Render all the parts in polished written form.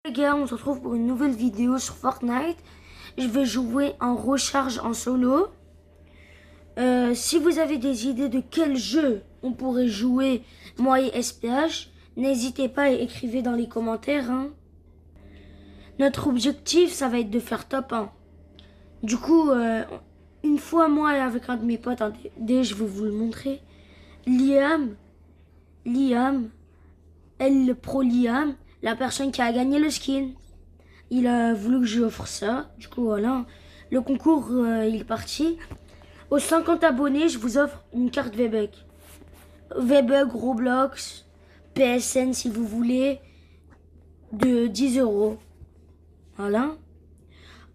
Les gars, on se retrouve pour une nouvelle vidéo sur Fortnite. Je vais jouer en recharge en solo. Si vous avez des idées de quel jeu on pourrait jouer, moi et SPH, n'hésitez pas et écrivez dans les commentaires. Notre objectif, ça va être de faire top 1. Du coup, une fois moi et avec un de mes potes, je vais vous le montrer. Liam, El Pro Liam, la personne qui a gagné le skin. Il a voulu que je lui offre ça. Du coup, voilà. Le concours, il est parti. Aux 50 abonnés, je vous offre une carte VBUG. VBUG, Roblox, PSN si vous voulez, de 10 €. Voilà.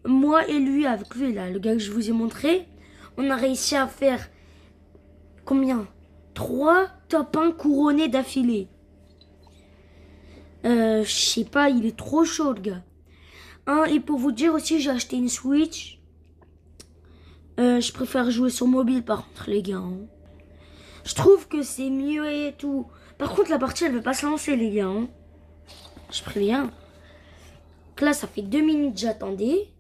Moi et lui, avec lui, là, le gars que je vous ai montré, on a réussi à faire combien 3 top 1 couronnés d'affilée. Je sais pas, il est trop chaud, le gars. Et pour vous dire aussi, j'ai acheté une Switch. Je préfère jouer sur mobile par contre, les gars. Je trouve que c'est mieux et tout. Par contre, la partie, elle veut pas se lancer, les gars. Je préviens. Donc là, ça fait 2 minutes que j'attendais.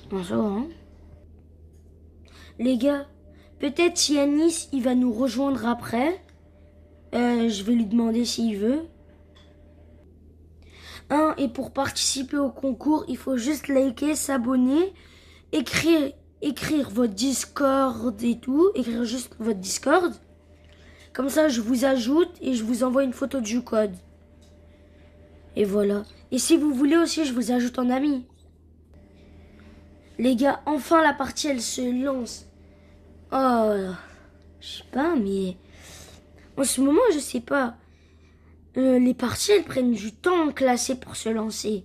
Bonjour. Les gars, peut-être Yanis, il va nous rejoindre après. Je vais lui demander s'il veut. Et pour participer au concours, il faut juste liker, s'abonner, écrire votre Discord et tout. Écrire juste votre Discord. Comme ça, je vous ajoute et je vous envoie une photo du code. Et voilà. Et si vous voulez aussi, je vous ajoute en ami. Les gars, enfin la partie, elle se lance. Oh, je sais pas, mais... En ce moment, je sais pas. Les parties, elles prennent du temps en classé pour se lancer.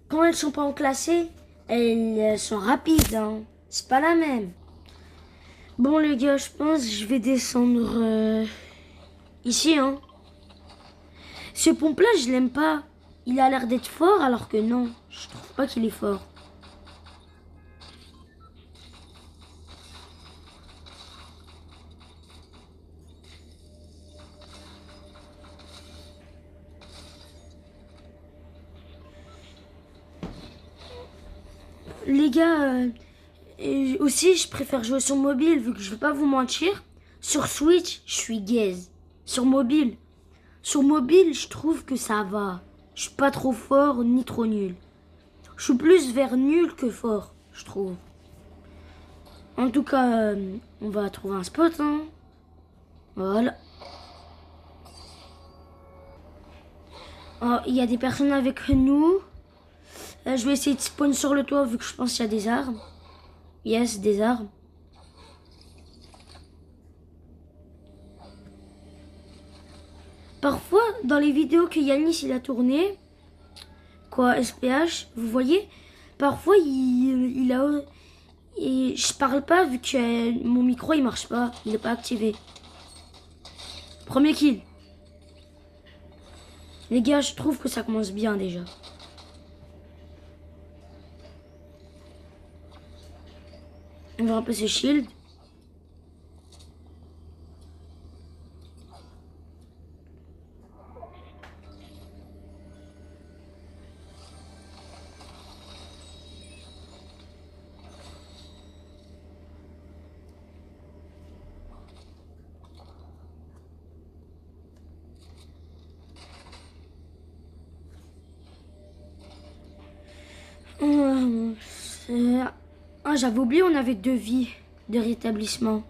Quand elles sont pas en classé, elles sont rapides. C'est pas la même. Bon, les gars, je pense que je vais descendre ici. Ce pompe-là, je l'aime pas. Il a l'air d'être fort, alors que non. Je trouve pas qu'il est fort. Les gars, aussi, je préfère jouer sur mobile, vu que je vais pas vous mentir. Sur Switch, je suis gaze. Sur mobile, je trouve que ça va. Je suis pas trop fort ni trop nul. Je suis plus vers nul que fort, je trouve. En tout cas, on va trouver un spot. Voilà. Il y a des personnes avec nous. Je vais essayer de spawn sur le toit vu que je pense qu'il y a des armes. Yes, des armes. Parfois, dans les vidéos que Yanis il a tourné, SPH, vous voyez, parfois il a... Et je parle pas vu que mon micro il marche pas, il est pas activé. Premier kill. Les gars, je trouve que ça commence bien déjà. On va remplacer shield. J'avais oublié, on avait 2 vies de rétablissement.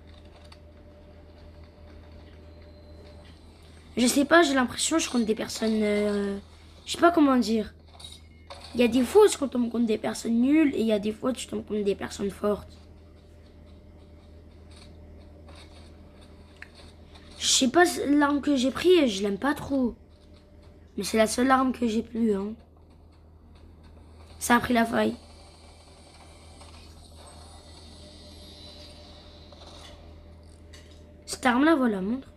Je sais pas, j'ai l'impression que je compte des personnes... je sais pas comment dire. Il y a des fois où je tombe contre des personnes nulles et il y a des fois où je tombe contre des personnes fortes. Je sais pas, l'arme que j'ai pris, je l'aime pas trop. Mais c'est la seule arme que j'ai plus. Ça a pris la faille. Cette arme-là, voilà, montre.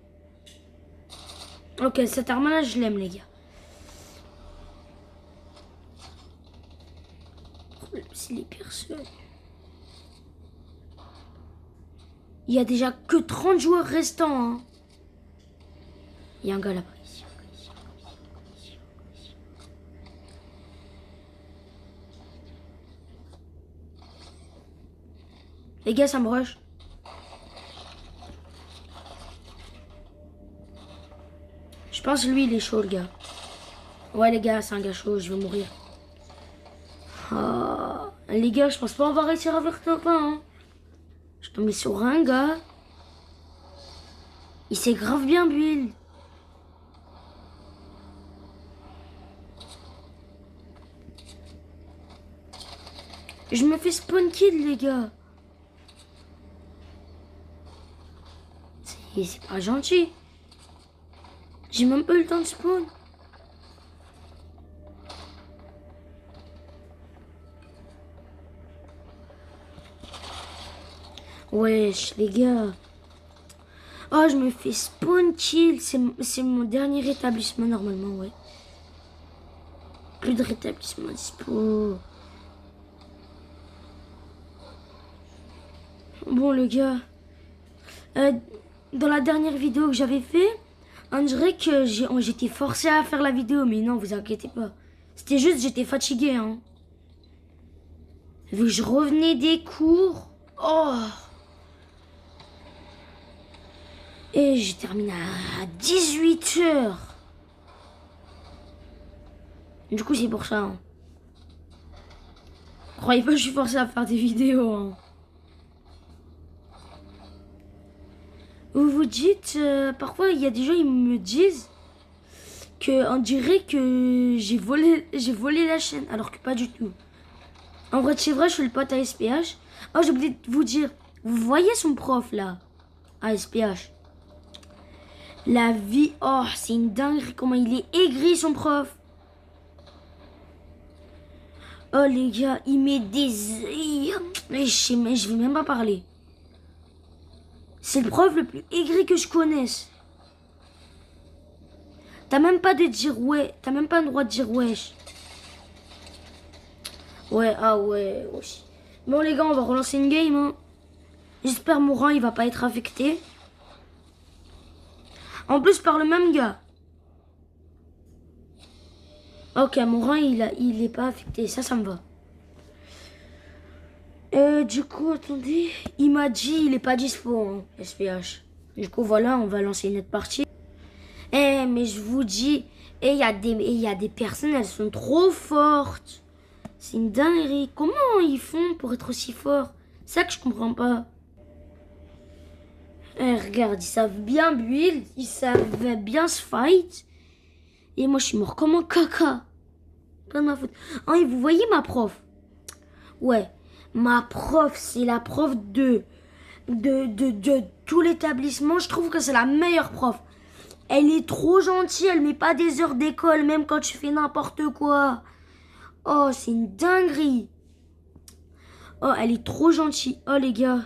Ok, cette arme-là, je l'aime, les gars. C'est les personnes. Il y a déjà que 30 joueurs restants. Hein. Il y a un gars là-bas. Les gars, ça me rush. Je pense que lui, il est chaud, le gars. Ouais, les gars, c'est un gars chaud, je vais mourir. Oh, les gars, je pense pas on va réussir à faire top 1. Hein. Je suis tombé sur un gars. Il s'est grave bien build. Je me fais spawn kill, les gars. C'est pas gentil. J'ai même pas eu le temps de spawn. Wesh, les gars. Oh, je me fais spawn kill. C'est mon dernier rétablissement, normalement, ouais. Plus de rétablissement dispo. Bon, les gars. Dans la dernière vidéo que j'avais fait, on dirait que j'étais forcé à faire la vidéo. Mais non, vous inquiétez pas. C'était juste, j'étais fatigué, hein. Vu que je revenais des cours. Oh. Et j'ai terminé à 18h. Du coup, c'est pour ça. Hein. Croyez pas que je suis forcé à faire des vidéos. Hein. Vous vous dites, parfois il y a des gens, ils me disent que on dirait que j'ai volé la chaîne, alors que pas du tout. En vrai, c'est vrai, je suis le pote à SPH. Oh, j'ai oublié de vous dire, vous voyez son prof là, à SPH. La vie, oh, c'est une dinguerie comment il est aigri son prof. Oh les gars, il met des... Je vais même pas parler. C'est le prof le plus aigri que je connaisse. T'as même pas de dire ouais. T'as même pas le droit de dire wesh. Ouais, ah ouais, aussi. Bon les gars, on va relancer une game. Hein. J'espère mon rang il va pas être affecté. En plus par le même gars. Ok, mon rang il est pas affecté. Ça me va. Du coup, attendez. Il m'a dit il est pas dispo, hein, SPH. Du coup, voilà, on va lancer une autre partie. Mais je vous dis, il y a des personnes, elles sont trop fortes. C'est une dinguerie. Comment ils font pour être aussi forts? C'est ça que je comprends pas. Regarde, ils savent bien build, ils savent bien se fight. Et moi, je suis mort comme un caca. Pas de ma faute. Oh, et vous voyez ma prof? Ouais. Ma prof, c'est la prof de tout l'établissement. Je trouve que c'est la meilleure prof. Elle est trop gentille, elle met pas des heures d'école, même quand tu fais n'importe quoi. Oh, c'est une dinguerie. Oh, elle est trop gentille. Oh, les gars.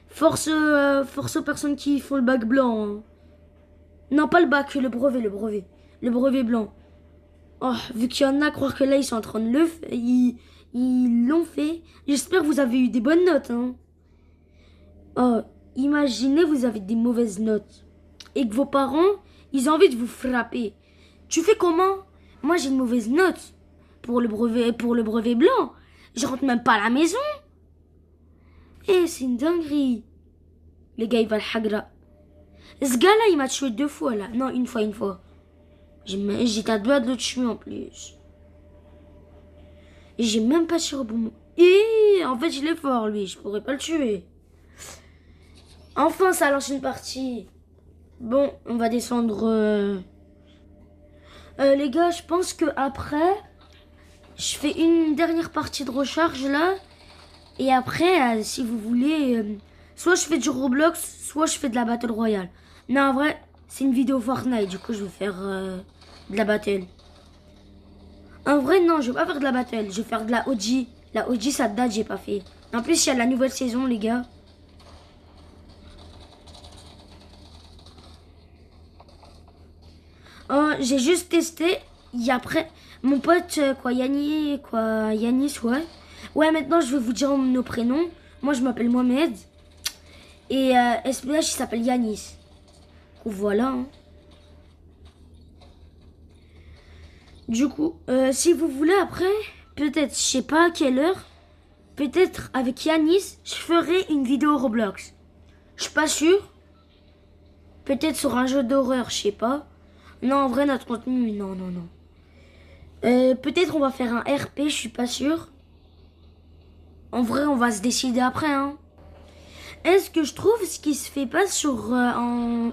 Force aux personnes qui font le bac blanc. Hein. Non, pas le bac, le brevet. Le brevet blanc. Oh, vu qu'il y en a, croire que là, ils sont en train de le faire. Ils l'ont fait. J'espère que vous avez eu des bonnes notes. Hein. Oh, imaginez, vous avez des mauvaises notes. Et que vos parents, ils ont envie de vous frapper. Tu fais comment? Moi, j'ai une mauvaise note. Pour le brevet blanc. Je rentre même pas à la maison. C'est une dinguerie. Les gars, il va le hagra. Ce gars-là, il m'a tué 2 fois, là. Non, une fois. J'étais à 2 de le tuer, en plus. Et j'ai même pas tiré au bon moment. Et en fait, il est fort, lui. Je pourrais pas le tuer. Enfin, ça lance une partie. Bon, on va descendre. Les gars, je pense que après, je fais une dernière partie de recharge, là. Et après, si vous voulez, soit je fais du Roblox, soit je fais de la Battle Royale. Non, en vrai, c'est une vidéo Fortnite. Du coup, je vais faire de la Battle. En vrai, non, je vais pas faire de la battle. Je vais faire de la OG. La OG, ça date, j'ai pas fait. En plus, il y a la nouvelle saison, les gars. Oh, j'ai juste testé. Et après, mon pote, Yanis, ouais. Ouais, maintenant, je vais vous dire nos prénoms. Moi, je m'appelle Mohamed. Et SPH, il s'appelle Yanis. Voilà. Hein. Du coup, si vous voulez après, peut-être, je sais pas à quelle heure, peut-être avec Yanis, je ferai une vidéo Roblox. Je suis pas sûr. Peut-être sur un jeu d'horreur, je sais pas. Non, en vrai, notre contenu, non, non, non. Peut-être on va faire un RP, je suis pas sûr. En vrai, on va se décider après, hein. Est-ce que je trouve ce qui se fait pas sur... en...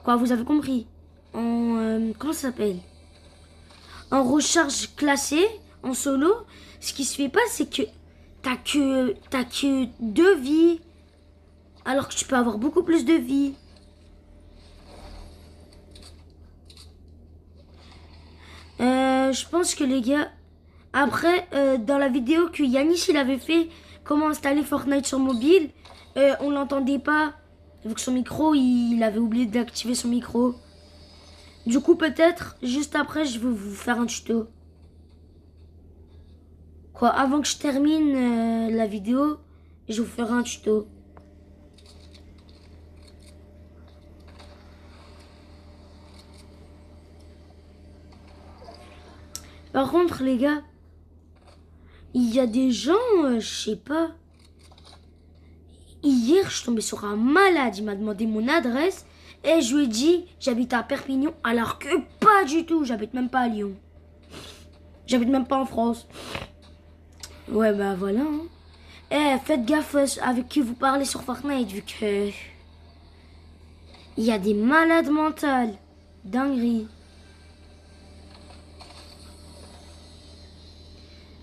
Quoi, vous avez compris? En... comment ça s'appelle? En recharge classée, en solo, ce qui se fait pas, c'est que t'as que 2 vies, alors que tu peux avoir beaucoup plus de vies. Je pense que les gars... Après, dans la vidéo que Yanis il avait fait, comment installer Fortnite sur mobile, on l'entendait pas. Vu que son micro, il avait oublié d'activer son micro. Du coup, peut-être, juste après, je vais vous faire un tuto. Quoi, avant que je termine la vidéo, je vous ferai un tuto. Par contre, les gars, il y a des gens, je sais pas. Hier, je suis tombée sur un malade. Il m'a demandé mon adresse et je lui ai dit j'habite à Perpignan, alors que pas du tout. J'habite même pas à Lyon. J'habite même pas en France. Ouais, bah voilà. Hein. Faites gaffe avec qui vous parlez sur Fortnite, vu que il y a des malades mentales. Dinguerie.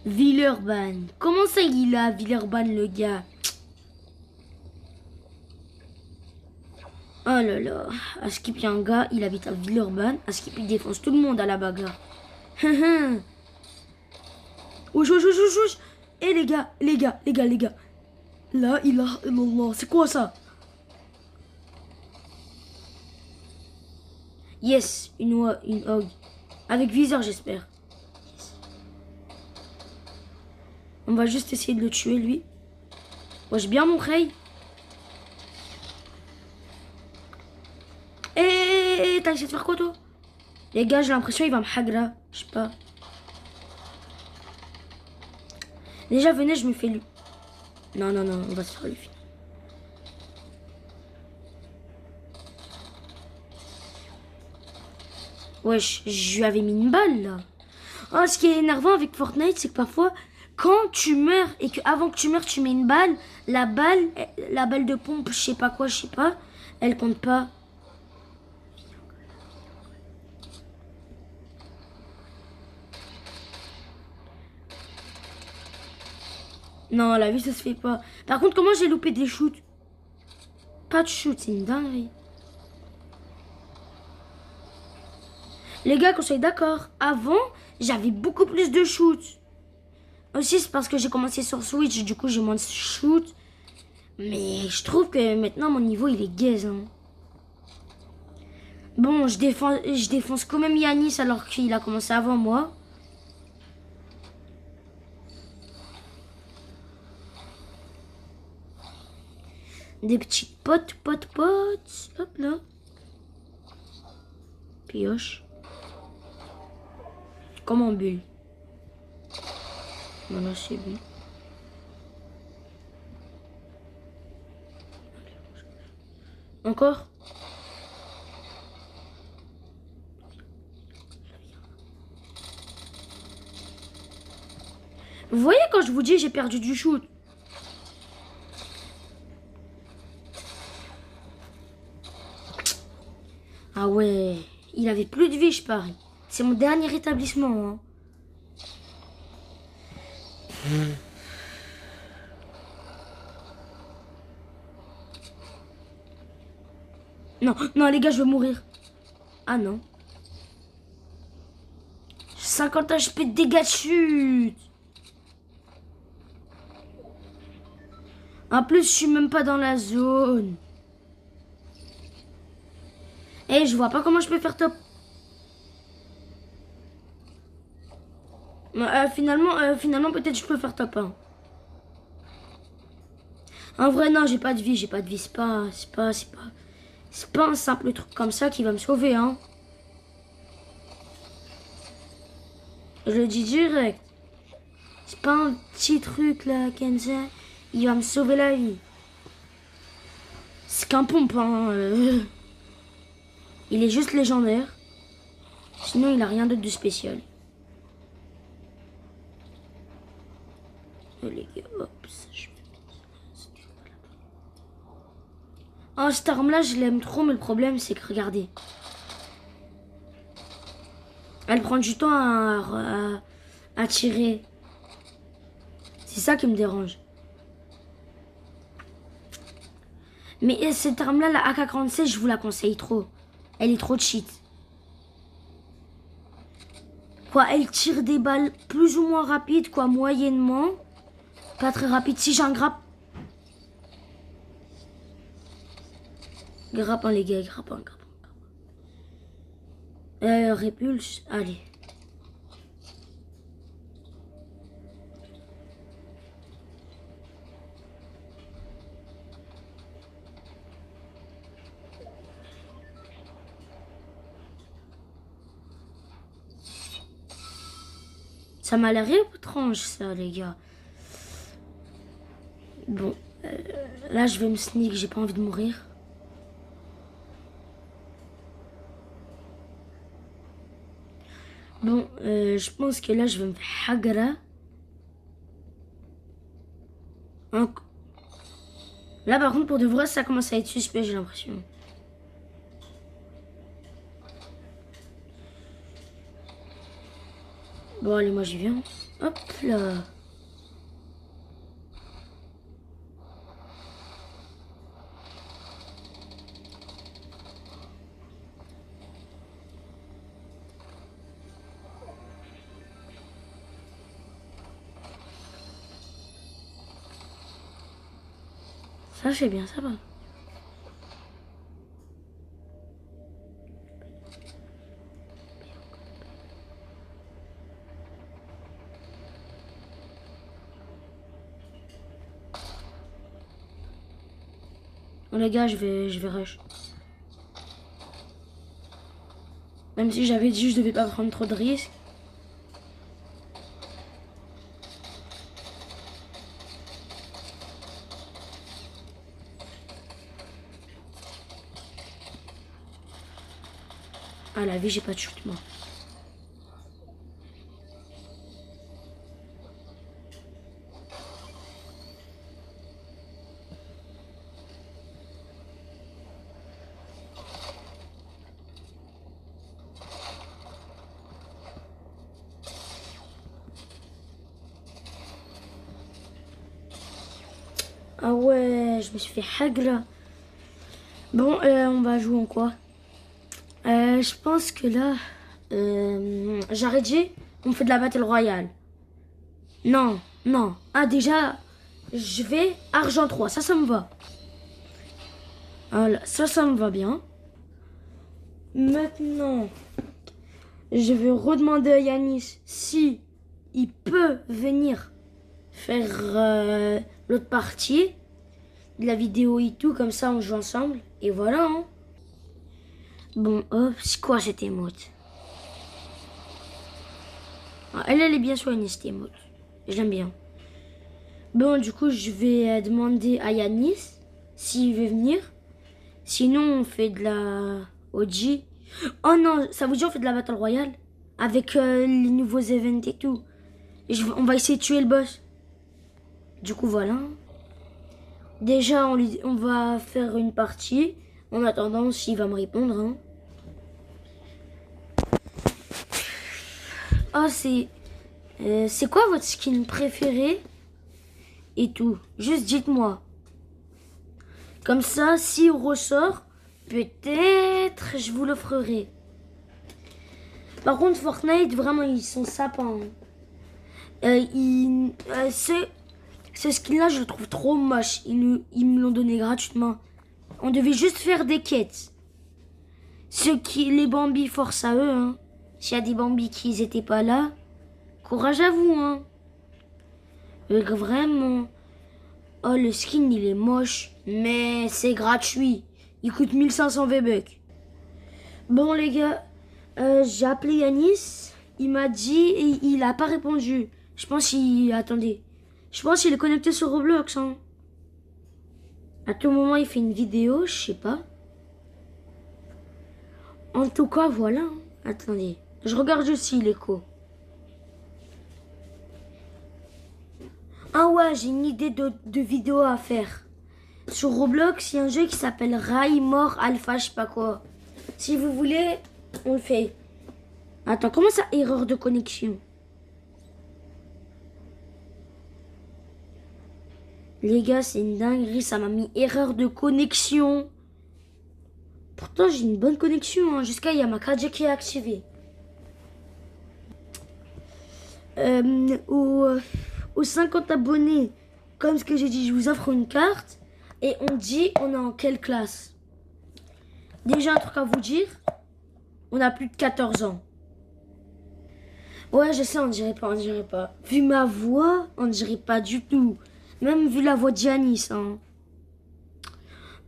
Villeurbanne. Comment ça, il a Villeurbanne, le gars? Oh là là. À Skip, il y a un gars, il habite à Villeurbanne. À Skip, il défonce tout le monde à la bagarre. Ouch, ouch, ouch, ouch, ouch. Eh les gars, les gars, les gars, les gars. Là, il a... Non, c'est quoi ça? Yes, une hog. Avec viseur, j'espère. Yes. On va juste essayer de le tuer, lui. Wesh bien, mon Ray. T'as essayé de faire quoi, toi? Les gars, j'ai l'impression qu'il va me hagra. Je sais pas. Déjà, venez, je me fais lui. Non, non, non, on va se faire lui finir. Wesh, je lui avais mis une balle, là. Oh, ce qui est énervant avec Fortnite, c'est que parfois, quand tu meurs et qu'avant que tu meurs, tu mets une balle, la balle de pompe, je sais pas quoi, je sais pas, elle compte pas. Non, la vie, ça se fait pas. Par contre, comment j'ai loupé des shoots? Pas de shoot, c'est une dinguerie. Les gars, qu'on soit d'accord, avant, j'avais beaucoup plus de shoots. Aussi, c'est parce que j'ai commencé sur Switch, du coup, j'ai moins de shoots. Mais je trouve que maintenant, mon niveau, il est gaze. Hein. Bon, je défonce quand même Yanis alors qu'il a commencé avant moi. Des petites potes. Hop là. Pioche. Comme en bulle. Voilà, c'est bien. Encore? Vous voyez quand je vous dis j'ai perdu du shoot? Ah ouais, il avait plus de vie, je parie. C'est mon dernier rétablissement. Hein. Non, non, les gars, je vais mourir. Ah non. 50 HP de dégâts de chute. En plus, je suis même pas dans la zone. Eh, je vois pas comment je peux faire top. Finalement peut-être je peux faire top 1. En vrai, non, j'ai pas de vie, c'est pas un simple truc comme ça qui va me sauver, hein. Je le dis direct. C'est pas un petit truc là, Kenza. Il va me sauver la vie. C'est qu'un pompe, hein. Il est juste légendaire. Sinon, il a rien d'autre de spécial. Oh, les gars, hop, ça, je vais... Oh, cette arme-là, je l'aime trop, mais le problème, c'est que, regardez. Elle prend du temps à tirer. C'est ça qui me dérange. Mais cette arme-là, la AK-47, je vous la conseille trop. Elle est trop cheat. Quoi, elle tire des balles plus ou moins rapides, quoi, moyennement. Pas très rapide. Si j'ai un grappin, les gars, grappin. Répulse, allez. Ça m'a l'air étrange, ça, les gars. Bon, là, je vais me sneak, j'ai pas envie de mourir. Bon, je pense que là, je vais me faire hagra. Là, par contre, pour de vrai, ça commence à être suspect, j'ai l'impression. Bon, allez, moi, j'y viens. Hop là. Ça, c'est bien, ça va. Bon, les gars, je vais rush. Même si j'avais dit je devais pas prendre trop de risques. Ah, la vie, j'ai pas de shoot, moi. Ah ouais, je me suis fait hag là. Bon, on va jouer en quoi? Je pense que là, j'arrête dit, on fait de la Battle Royale. Non. Ah, déjà, je vais argent 3, ça me va. Voilà, ça me va bien. Maintenant, je vais redemander à Yanis si il peut venir faire l'autre partie de la vidéo et tout, comme ça on joue ensemble. Et voilà, hein. Bon, hop, c'est quoi cette émote? Ah, elle est bien soignée, cette émote. J'aime bien. Bon, du coup, je vais demander à Yanis s'il veut venir. Sinon, on fait de la OG. Oh non, ça vous dit on fait de la Battle Royale? Avec les nouveaux events et tout. Et on va essayer de tuer le boss. Du coup, voilà. Déjà, on va faire une partie. En attendant, s'il va me répondre. Hein. Ah, c'est quoi votre skin préféré? Et tout. Juste dites-moi. Comme ça, s'il ressort, peut-être je vous l'offrirai. Par contre, Fortnite, vraiment, ils sont sapins. Ce skin-là, je le trouve trop moche. Ils me l'ont donné gratuitement. On devait juste faire des quêtes. Les Bambis, force à eux. Hein. S'il y a des Bambis qui n'étaient pas là, courage à vous. Hein. Vraiment. Oh, le skin, il est moche. Mais c'est gratuit. Il coûte 1500 V-Bucks. Bon, les gars, j'ai appelé Yanis. Il m'a dit et il a pas répondu. Je pense qu'il... Attendez. Je pense qu'il est connecté sur Roblox. Hein. À tout moment, il fait une vidéo. Je sais pas. En tout cas, voilà. Attendez. Je regarde aussi l'écho. Ah ouais, j'ai une idée de vidéo à faire. Sur Roblox, il y a un jeu qui s'appelle Raimor Alpha, je sais pas quoi. Si vous voulez, on le fait. Attends, comment ça, erreur de connexion? Les gars, c'est une dinguerie, ça m'a mis erreur de connexion. Pourtant, j'ai une bonne connexion, hein. Jusqu'à il y a ma 4G qui est activée. Aux 50 abonnés, comme ce que j'ai dit, je vous offre une carte. Et on dit, on est en quelle classe? Déjà, un truc à vous dire, on a plus de 14 ans. Ouais, je sais, on dirait pas, on dirait pas. Vu ma voix, on dirait pas du tout. Même vu la voix de Giannis, hein.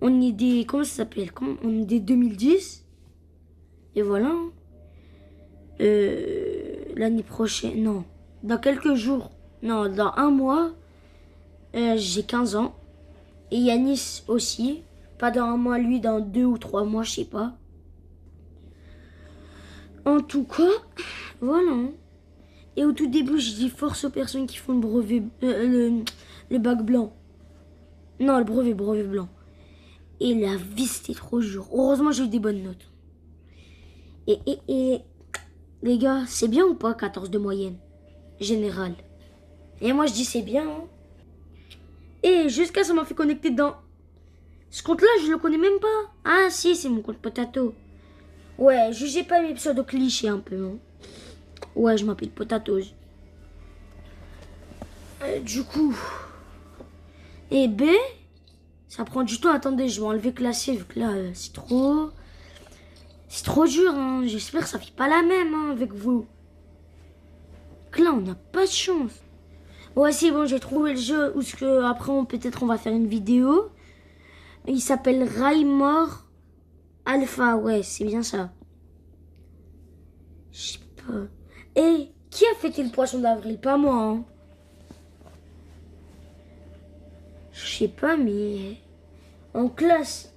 On est des... Comment ça s'appelle? On est des 2010. Et voilà. L'année prochaine, non. Dans quelques jours, non, dans un mois, j'ai 15 ans. Et Yanis aussi. Pas dans un mois, lui, dans 2 ou 3 mois, je sais pas. En tout cas, voilà. Et au tout début, je dis force aux personnes qui font le brevet, le bac blanc. Non, le brevet blanc. Et la vie, c'était trop dur. Heureusement, j'ai eu des bonnes notes. Et les gars, c'est bien ou pas 14 de moyenne générale? Et moi, je dis c'est bien. Hein. Et jusqu'à ça m'a fait connecter dans... Ce compte-là, je le connais même pas. Ah si, c'est mon compte Potato. Ouais, jugez pas mes pseudo clichés un peu. Hein. Ouais, je m'appelle Potatoes. Du coup... Et B... Ça prend du temps. Attendez, je vais enlever classé vu que là, c'est trop... C'est trop dur, hein. J'espère que ça fait pas la même hein, avec vous. Que là, on n'a pas de chance. Ouais, c'est bon, j'ai trouvé le jeu. Ou ce que après, peut-être on va faire une vidéo. Il s'appelle Raimor Alpha. Ouais, c'est bien ça. Je sais pas. Et qui a fêté le poisson d'avril? Pas moi, hein. Je sais pas, mais... En classe.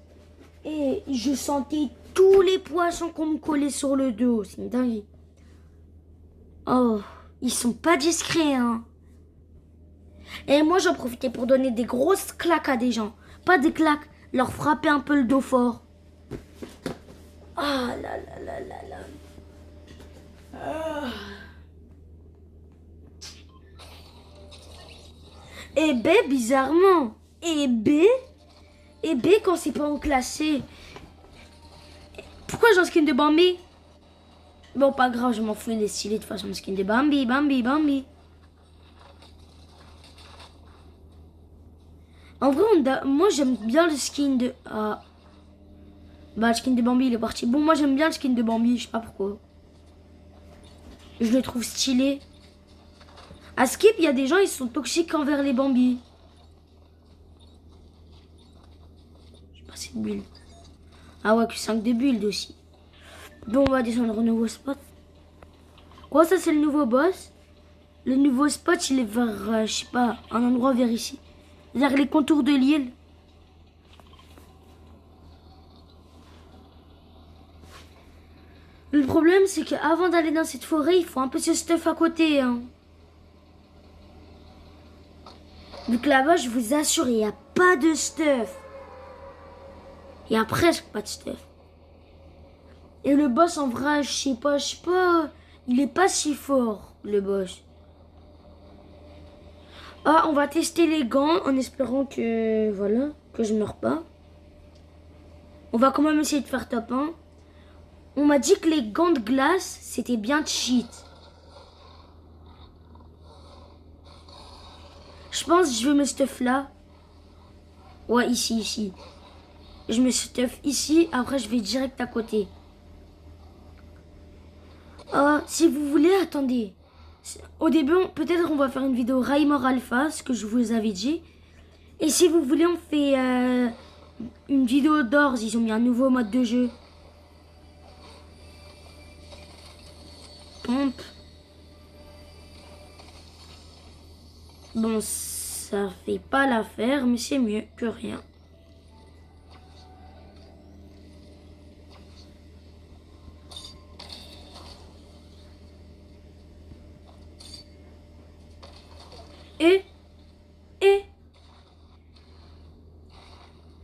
Et je sentais tous les poissons qu'on me collait sur le dos. C'est une dinguerie. Oh, ils sont pas discrets, hein. Et moi, j'en profitais pour donner des grosses claques à des gens. Pas des claques, leur frapper un peu le dos fort. Ah là là là là là. Ah. Et B, bizarrement. Et B, quand c'est pas en classé. Pourquoi j'ai un skin de Bambi? Bon, pas grave, je m'en fous, il est stylé de toute façon, le skin de Bambi, Bambi, Bambi. En vrai, moi j'aime bien le skin de... Bah, le skin de Bambi, il est parti. Bon, moi j'aime bien le skin de Bambi, je sais pas pourquoi. Je le trouve stylé. À Skip, il y a des gens, ils sont toxiques envers les Bambi. J'ai passé de build. Ah ouais, que 5 de build aussi. Bon, on va descendre au nouveau spot. Quoi, ça c'est le nouveau boss? Le nouveau spot, il est vers, je sais pas, un endroit vers ici. Vers les contours de l'île. Le problème, c'est qu'avant d'aller dans cette forêt, il faut un peu ce stuff à côté. Hein. Vu que là-bas, je vous assure, il n'y a pas de stuff. Il n'y a presque pas de stuff. Et le boss, en vrai, je sais pas, il est pas si fort, le boss. Ah, on va tester les gants en espérant que, voilà, que je meurs pas. On va quand même essayer de faire top 1. On m'a dit que les gants de glace, c'était bien cheat. Je pense que je vais me stuff là. Ouais, ici. Je me stuff ici, après je vais direct à côté. Si vous voulez, attendez. Au début, peut-être on va faire une vidéo Raimor Alpha, ce que je vous avais dit. Et si vous voulez, on fait une vidéo d'Ors. Ils ont mis un nouveau mode de jeu. Pompe. Bon, ça fait pas l'affaire, mais c'est mieux que rien. Et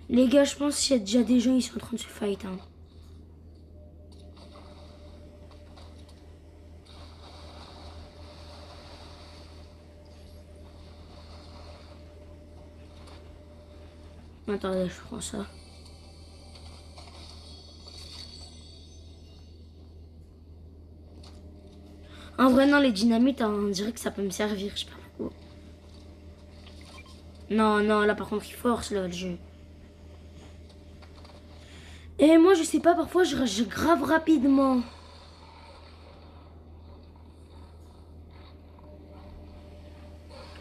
les gars, je pense qu'il y a déjà des gens, ils sont en train de se fight. Hein. Attendez, je prends ça. En vrai, non, les dynamites, hein, on dirait que ça peut me servir, je sais pas pourquoi. Non, non, là par contre, il force là, le jeu. Et moi, je sais pas, parfois, je rage grave rapidement.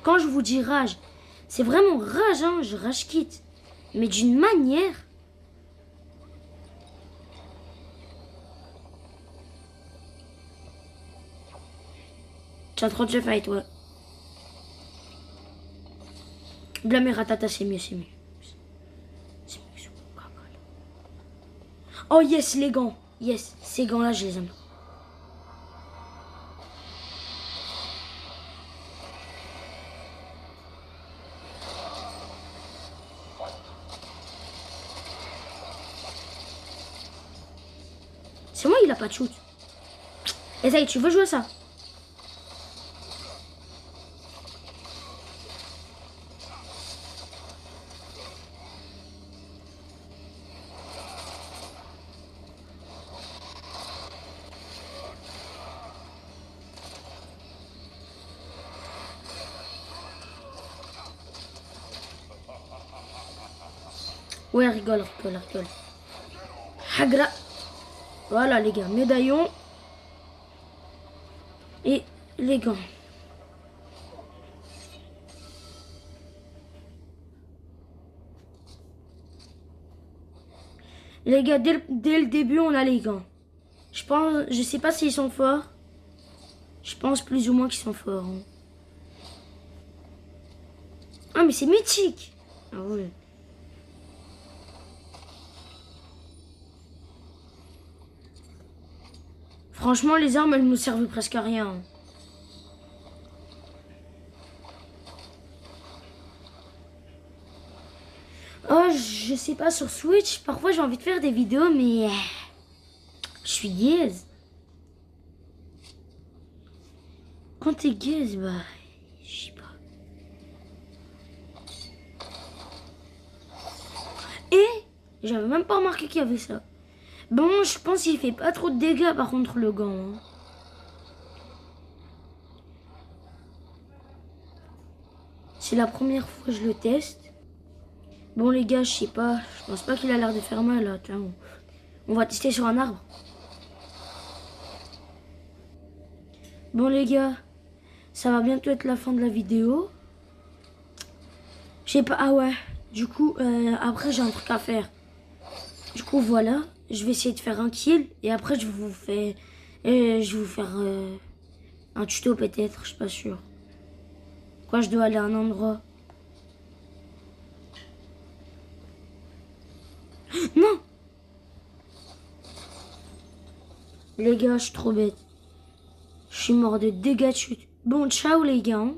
Quand je vous dis rage, c'est vraiment rage, hein, je rage quitte. Mais d'une manière. Tu as trop de fight, ouais. Blâmer Ratata, c'est mieux, c'est mieux. C'est mieux que ce Coca-Cola. Oh yes, les gants. Yes, ces gants-là, je les aime. C'est moi, il a pas de shoot. Et ça y est, tu veux jouer ça? Ouais, rigole, rigole, rigole. Hagra. Voilà, les gars, médaillon. Et les gants. Les gars, dès le début, on a les gants. Je pense, je sais pas s'ils sont forts. Je pense plus ou moins qu'ils sont forts. Hein. Ah, mais c'est mythique. Ah oui. Franchement, les armes, elles me servent presque à rien. Oh, je sais pas, sur Switch, parfois j'ai envie de faire des vidéos, mais je suis gaze. Quand t'es gaze, bah, je sais pas. Et j'avais même pas remarqué qu'il y avait ça. Bon, je pense qu'il fait pas trop de dégâts par contre le gant. Hein. C'est la première fois que je le teste. Bon les gars, je sais pas. Je pense pas qu'il a l'air de faire mal là. Tiens, on va tester sur un arbre. Bon les gars, ça va bientôt être la fin de la vidéo. Je sais pas, ah ouais. Du coup, après j'ai un truc à faire. Du coup voilà, je vais essayer de faire un kill. Et après je vous fais... je vais vous faire un tuto peut-être, je suis pas sûr. Quoi, je dois aller à un endroit. Non! Les gars, je suis trop bête. Je suis mort de dégâts de chute. Bon, ciao les gars. Hein.